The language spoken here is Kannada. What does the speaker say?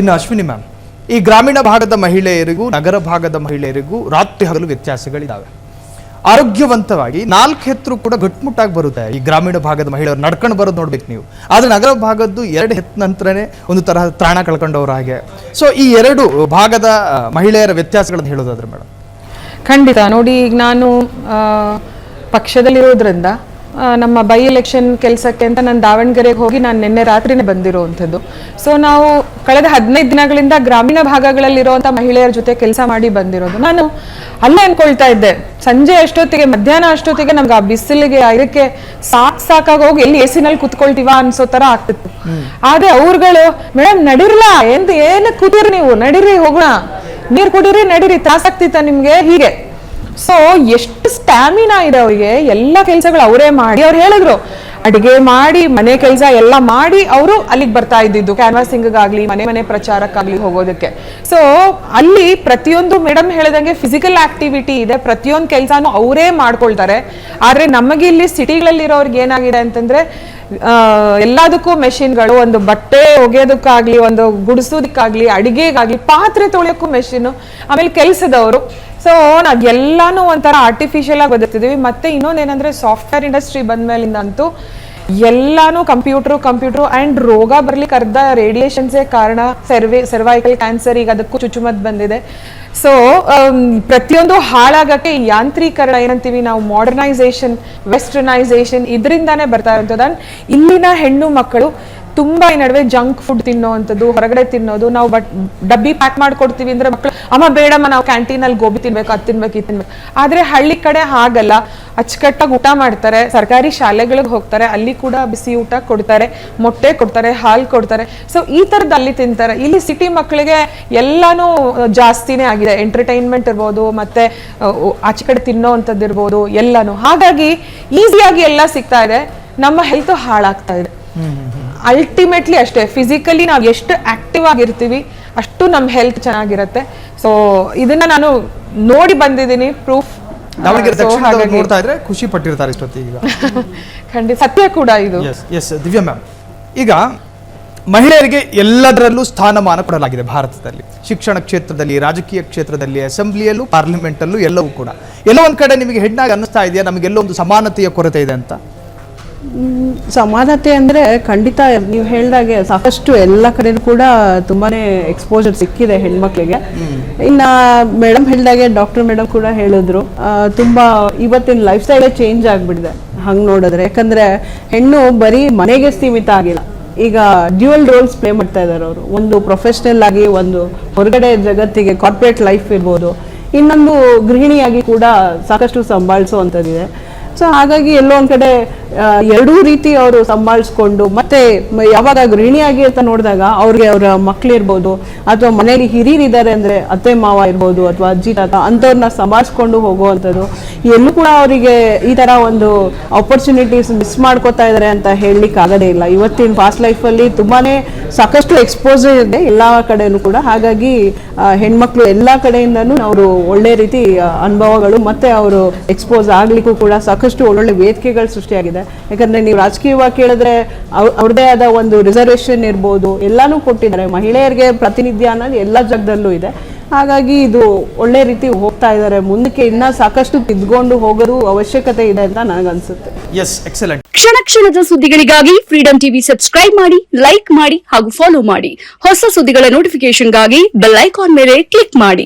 ಇನ್ನು ಅಶ್ವಿನಿ ಮ್ಯಾಮ್, ಈ ಗ್ರಾಮೀಣ ಭಾಗದ ಮಹಿಳೆಯರಿಗೂ ನಗರ ಭಾಗದ ಮಹಿಳೆಯರಿಗೂ ರಾತ್ರಿ ಹಗಲು ವ್ಯತ್ಯಾಸಗಳಿದ್ದಾವೆ. ಆರೋಗ್ಯವಂತವಾಗಿ 4 ಹೆತ್ತರು ಕೂಡ ಗಟ್ಮುಟ್ಟಾಗಿ ಬರುತ್ತೆ. ಈ ಗ್ರಾಮೀಣ ಭಾಗದ ಮಹಿಳೆಯರು ನಡ್ಕೊಂಡು ಬರೋದು ನೋಡ್ಬೇಕು ನೀವು. ಆದ್ರೆ ನಗರ ಭಾಗದ್ದು 2 ಹೆತ್ತ ನಂತರನೇ ಒಂದು ತರಹ ತ್ರಾಣ ಕಳ್ಕೊಂಡವ್ರ ಹಾಗೆ. ಸೊ ಈ 2 ಭಾಗದ ಮಹಿಳೆಯರ ವ್ಯತ್ಯಾಸಗಳನ್ನು ಹೇಳೋದಾದ್ರೆ ಮೇಡಮ್. ಖಂಡಿತ ನೋಡಿ, ಈಗ ನಾನು ಪಕ್ಷದಲ್ಲಿರೋದ್ರಿಂದ ನಮ್ಮ ಬೈ ಎಲೆಕ್ಷನ್ ಕೆಲಸಕ್ಕೆ ಅಂತ ನಾನು ದಾವಣಗೆರೆಗೆ ಹೋಗಿ ನಾನು ನಿನ್ನೆ ರಾತ್ರಿನೇ ಬಂದಿರುವಂಥದ್ದು. ಸೊ ನಾವು ಕಳೆದ 15 ದಿನಗಳಿಂದ ಗ್ರಾಮೀಣ ಭಾಗಗಳಲ್ಲಿರುವಂಥ ಮಹಿಳೆಯರ ಜೊತೆ ಕೆಲಸ ಮಾಡಿ ಬಂದಿರೋದು. ನಾನು ಅಲ್ಲೇ ಅನ್ಕೊಳ್ತಾ ಇದ್ದೆ, ಸಂಜೆ ಅಷ್ಟೊತ್ತಿಗೆ ಮಧ್ಯಾಹ್ನ ಅಷ್ಟೊತ್ತಿಗೆ ನಮ್ಗೆ ಆ ಬಿಸಿಲಿಗೆ ಇದಕ್ಕೆ ಸಾಕಾಗಿ ಹೋಗಿ ಎಲ್ಲಿ ಎಸಿನಲ್ಲಿ ಕುತ್ಕೊಳ್ತೀವ ಅನ್ಸೋ ತರ ಆಗ್ತಿತ್ತು. ಆದ್ರೆ ಅವ್ರುಗಳು ಮೇಡಮ್ ನಡಿರ್ಲಾ ಏನು ಕೂತಿರಿ ನೀವು, ನಡೀರಿ ಹೋಗೋಣ, ನೀರ್ ಕುಡೀರಿ, ನಡೀರಿ, ತ್ರಾಸಾಗ್ತಿತ್ತ ನಿಮ್ಗೆ, ಹೀಗೆ. ಸೊ ಎಷ್ಟು ಸ್ಟ್ಯಾಮಿನಾ ಇದೆ ಅವ್ರಿಗೆ, ಎಲ್ಲ ಕೆಲಸಗಳು ಅವರೇ ಮಾಡಿ. ಅವ್ರು ಹೇಳಿದ್ರು ಅಡಿಗೆ ಮಾಡಿ ಮನೆ ಕೆಲಸ ಎಲ್ಲ ಮಾಡಿ ಅವರು ಅಲ್ಲಿಗೆ ಬರ್ತಾ ಇದ್ದಿದ್ದು ಕ್ಯಾನ್ವಾಸಿಂಗ್ಗಾಗ್ಲಿ ಮನೆ ಪ್ರಚಾರಕ್ಕಾಗ್ಲಿ ಹೋಗೋದಕ್ಕೆ. ಸೊ ಅಲ್ಲಿ ಪ್ರತಿಯೊಂದು ಮೇಡಮ್ ಹೇಳಿದಂಗೆ ಫಿಸಿಕಲ್ ಆಕ್ಟಿವಿಟಿ ಇದೆ, ಪ್ರತಿಯೊಂದು ಕೆಲಸನೂ ಅವರೇ ಮಾಡ್ಕೊಳ್ತಾರೆ. ಆದ್ರೆ ನಮಗೆ ಇಲ್ಲಿ ಸಿಟಿಗಳಲ್ಲಿರೋರ್ಗೆ ಏನಾಗಿದೆ ಅಂತಂದ್ರೆ ಎಲ್ಲದಕ್ಕೂ ಮೆಷಿನ್ಗಳು, ಒಂದು ಬಟ್ಟೆ ಒಗೆಯೋದಕ್ಕಾಗ್ಲಿ, ಒಂದು ಗುಡಿಸೋದಕ್ಕಾಗ್ಲಿ, ಅಡಿಗೆಗಾಗ್ಲಿ, ಪಾತ್ರೆ ತೊಳೆಯೋಕ್ಕೂ ಮೆಷಿನ್, ಆಮೇಲೆ ಕೆಲಸದವರು. ಸೊ ನಾವು ಎಲ್ಲಾನು ಒಂಥರ ಆರ್ಟಿಫಿಷಿಯಲ್ ಆಗಿ ಬದುಕ್ತಿದೀವಿ. ಮತ್ತೆ ಇನ್ನೊಂದೇನಂದ್ರೆ ಸಾಫ್ಟ್ವೇರ್ ಇಂಡಸ್ಟ್ರಿ ಬಂದ್ಮೇಲಿಂದಂತೂ ಎಲ್ಲಾನು ಕಂಪ್ಯೂಟರ್ ಅಂಡ್ ರೋಗ ಬರ್ಲಿಕ್ಕೆ ಅರ್ಧ ರೇಡಿಯೇಷನ್ಸೇ ಕಾರಣ. ಸರ್ವೈಕಲ್ ಕ್ಯಾನ್ಸರ್, ಈಗ ಅದಕ್ಕೂ ಚುಚ್ಚುಮದ್ದು ಬಂದಿದೆ. ಸೊ ಪ್ರತಿಯೊಂದು ಹಾಳಾಗಕ್ಕೆ ಯಾಂತ್ರೀಕರಣ ಏನಂತೀವಿ ನಾವು, ಮಾಡರ್ನೈಸೇಷನ್, ವೆಸ್ಟರ್ನೈಸೇಷನ್, ಇದರಿಂದಾನೇ ಬರ್ತಾ ಇರೋದು. ಇಲ್ಲಿನ ಹೆಣ್ಣು ಮಕ್ಕಳು ತುಂಬಾ ಈ ನಡುವೆ ಜಂಕ್ ಫುಡ್ ತಿನ್ನೋವಂಥದ್ದು, ಹೊರಗಡೆ ತಿನ್ನೋದು. ನಾವು ಡಬ್ಬಿ ಪ್ಯಾಕ್ ಮಾಡ್ಕೊಡ್ತೀವಿ ಅಂದ್ರೆ ಮಕ್ಕಳು ಅಮ್ಮ ಬೇಡಮ್ಮ ನಾವು ಕ್ಯಾಂಟೀನಲ್ಲಿ ಗೋಬಿ ತಿನ್ಬೇಕು, ಅದು ತಿನ್ಬೇಕು, ಇದು ತಿನ್ಬೇಕು. ಆದ್ರೆ ಹಳ್ಳಿ ಕಡೆ ಹಾಗಲ್ಲ, ಅಚ್ಚುಕಟ್ಟಾಗಿ ಊಟ ಮಾಡ್ತಾರೆ, ಸರ್ಕಾರಿ ಶಾಲೆಗಳಿಗೆ ಹೋಗ್ತಾರೆ, ಅಲ್ಲಿ ಕೂಡ ಬಿಸಿ ಊಟ ಕೊಡ್ತಾರೆ, ಮೊಟ್ಟೆ ಕೊಡ್ತಾರೆ, ಹಾಲು ಕೊಡ್ತಾರೆ. ಸೊ ಈ ತರದ್ದು ಅಲ್ಲಿ ತಿಂತಾರೆ. ಇಲ್ಲಿ ಸಿಟಿ ಮಕ್ಕಳಿಗೆ ಎಲ್ಲಾನು ಜಾಸ್ತಿನೇ ಆಗಿದೆ, ಎಂಟರ್ಟೈನ್ಮೆಂಟ್ ಇರ್ಬೋದು, ಮತ್ತೆ ಆಚೆ ಕಡೆ ತಿನ್ನೋವಂಥದ್ದು ಇರ್ಬೋದು, ಎಲ್ಲಾನು. ಹಾಗಾಗಿ ಈಸಿಯಾಗಿ ಎಲ್ಲ ಸಿಗ್ತಾ ಇದೆ, ನಮ್ಮ ಹೆಲ್ತ್ ಹಾಳಾಗ್ತಾ ಇದೆ. ಅಲ್ಟಿಮೇಟ್ಲಿ ಅಷ್ಟೇ, ಫಿಸಿಕಲಿ ನಾವು ಎಷ್ಟು ಆಕ್ಟಿವ್ ಆಗಿರ್ತೀವಿ ಅಷ್ಟು ನಮ್ಮ ಹೆಲ್ತ್ ಚೆನ್ನಾಗಿರುತ್ತೆ. ಸೊ ಇದನ್ನ ನಾನು ನೋಡಿ ಬಂದಿದ್ದೀನಿ, ಪ್ರೂಫ್. ನೋಡ್ತಾ ಇದ್ರೆ ಖುಷಿ ಪಟ್ಟಿರ್ತಾರೆ ಇಷ್ಟೊತ್ತಿಗೆ. ಖಂಡಿತ ಸತ್ಯ ಕೂಡ ಇದು. ಎಸ್ ದಿವ್ಯಾ ಮ್ಯಾಮ್, ಈಗ ಮಹಿಳೆಯರಿಗೆ ಎಲ್ಲದರಲ್ಲೂ ಸ್ಥಾನಮಾನ ಕೊಡಲಾಗಿದೆ ಭಾರತದಲ್ಲಿ. ಶಿಕ್ಷಣ ಕ್ಷೇತ್ರದಲ್ಲಿ, ರಾಜಕೀಯ ಕ್ಷೇತ್ರದಲ್ಲಿ, ಅಸೆಂಬ್ಲಿಯಲ್ಲೂ, ಪಾರ್ಲಿಮೆಂಟಲ್ಲೂ, ಎಲ್ಲವೂ ಕೂಡ. ಎಲ್ಲೋ ಒಂದ್ ಕಡೆ ನಿಮಗೆ ಹೆಣ್ಣಾಗಿ ಅನ್ನಿಸ್ತಾ ಇದೆಯಾ ನಮಗೆಲ್ಲೋ ಒಂದು ಸಮಾನತೆಯ ಕೊರತೆ ಇದೆ ಅಂತ? ಸಮಾನತೆ ಅಂದ್ರೆ ಖಂಡಿತ ನೀವು ಹೇಳ್ದಾಗೆ ಸಾಕಷ್ಟು ಎಲ್ಲ ಕಡೆನೂ ಕೂಡ ತುಂಬಾನೇ ಎಕ್ಸ್ಪೋಜರ್ ಸಿಕ್ಕಿದೆ ಹೆಣ್ಮಕ್ಳಿಗೆ. ಇನ್ನ ಮೇಡಮ್ ಹೇಳ್ದಾಗೆ ಡಾಕ್ಟರ್ ಮೇಡಮ್ ಕೂಡ ಹೇಳಿದ್ರು, ತುಂಬಾ ಇವತ್ತಿನ ಲೈಫ್ ಸ್ಟೈಲೇ ಚೇಂಜ್ ಆಗ್ಬಿಟ್ಟಿದೆ ಹಂಗ್ ನೋಡಿದ್ರೆ. ಯಾಕಂದ್ರೆ ಹೆಣ್ಣು ಬರೀ ಮನೆಗೆ ಸೀಮಿತ ಆಗಿಲ್ಲ, ಈಗ ಡ್ಯೂಯಲ್ ರೋಲ್ಸ್ ಪ್ಲೇ ಮಾಡ್ತಾ ಇದ್ದಾರೆ ಅವರು. ಒಂದು ಪ್ರೊಫೆಷನಲ್ ಆಗಿ, ಒಂದು ಹೊರಗಡೆ ಜಗತ್ತಿಗೆ ಕಾರ್ಪೊರೇಟ್ ಲೈಫ್ ಇರ್ಬೋದು, ಇನ್ನೊಂದು ಗೃಹಿಣಿಯಾಗಿ ಕೂಡ ಸಾಕಷ್ಟು ಸಂಭಾಳಿಸುವಂಥದ್ದಿದೆ. ಸೊ ಹಾಗಾಗಿ ಎಲ್ಲೋ ಒಂದ್ ಕಡೆ ಎರಡೂ ರೀತಿ ಅವರು ಸಂಭಾಳಿಸ್ಕೊಂಡು, ಮತ್ತೆ ಯಾವಾಗ ಗೃಹಿಣಿಯಾಗಿ ಅಂತ ನೋಡಿದಾಗ ಅವ್ರಿಗೆ ಅವರ ಮಕ್ಳಿರ್ಬೋದು, ಅಥವಾ ಮನೇಲಿ ಹಿರಿಯರಿದ್ದಾರೆ ಅಂದ್ರೆ ಅತ್ತೆ ಮಾವ ಇರ್ಬೋದು, ಅಥವಾ ಅಜ್ಜಿ ತಾತ ಅಂಥವ್ರನ್ನ ಸಂಭಾಳಿಸ್ಕೊಂಡು ಹೋಗುವಂಥದ್ದು. ಎಲ್ಲೂ ಕೂಡ ಅವರಿಗೆ ಈ ತರ ಒಂದು ಆಪರ್ಚುನಿಟೀಸ್ ಮಿಸ್ ಮಾಡ್ಕೋತಾ ಇದಾರೆ ಅಂತ ಹೇಳಲಿಕ್ಕೆ ಆಗೋದೇ ಇಲ್ಲ. ಇವತ್ತಿನ ಫಾಸ್ಟ್ ಲೈಫಲ್ಲಿ ತುಂಬಾನೇ ಸಾಕಷ್ಟು ಎಕ್ಸ್ಪೋಜರ್ ಇದೆ ಎಲ್ಲ ಕಡೆನೂ ಕೂಡ. ಹಾಗಾಗಿ ಹೆಣ್ಮಕ್ಳು ಎಲ್ಲ ಕಡೆಯಿಂದನೂ ಅವರು ಒಳ್ಳೆ ರೀತಿ ಅನುಭವಗಳು, ಮತ್ತೆ ಅವರು ಎಕ್ಸ್ಪೋಸ್ ಆಗ್ಲಿಕ್ಕೂ ಕೂಡ ಸಾಕಷ್ಟು ಒಳ್ಳೊಳ್ಳೆ ವೇದಿಕೆಗಳು ಸೃಷ್ಟಿಯಾಗಿದೆ. ಯಾಕಂದ್ರೆ ನೀವು ರಾಜಕೀಯವಾಗಿ ಕೇಳಿದ್ರೆ ಅವ್ರದೇ ಆದ ಒಂದು ರಿಸರ್ವೇಶನ್ ಇರ್ಬೋದು, ಎಲ್ಲಾನು ಕೊಟ್ಟಿದ್ದಾರೆ. ಮಹಿಳೆಯರಿಗೆ ಪ್ರಾತಿನಿಧ್ಯ ಅನ್ನೋದು ಎಲ್ಲ ಜಾಗದಲ್ಲೂ ಇದೆ. ಹಾಗಾಗಿ ಇದು ಒಳ್ಳೆ ರೀತಿ ಹೋಗ್ತಾ ಇದ್ದಾರೆ. ಮುಂದಕ್ಕೆ ಇನ್ನ ಸಾಕಷ್ಟು ತಿದ್ಕೊಂಡು ಹೋಗೋದು ಅವಶ್ಯಕತೆ ಇದೆ ಅಂತ ನನಗನ್ಸುತ್ತೆ. ಕ್ಷಣ ಕ್ಷಣದ ಸುದ್ದಿಗಳಿಗಾಗಿ ಫ್ರೀಡಂ ಟಿವಿ ಸಬ್ಸ್ಕ್ರೈಬ್ ಮಾಡಿ, ಲೈಕ್ ಮಾಡಿ ಹಾಗೂ ಫಾಲೋ ಮಾಡಿ. ಹೊಸ ಸುದ್ದಿಗಳ ನೋಟಿಫಿಕೇಶನ್ಗಾಗಿ ಬೆಲ್ ಐಕಾನ್ ಮೇಲೆ ಕ್ಲಿಕ್ ಮಾಡಿ.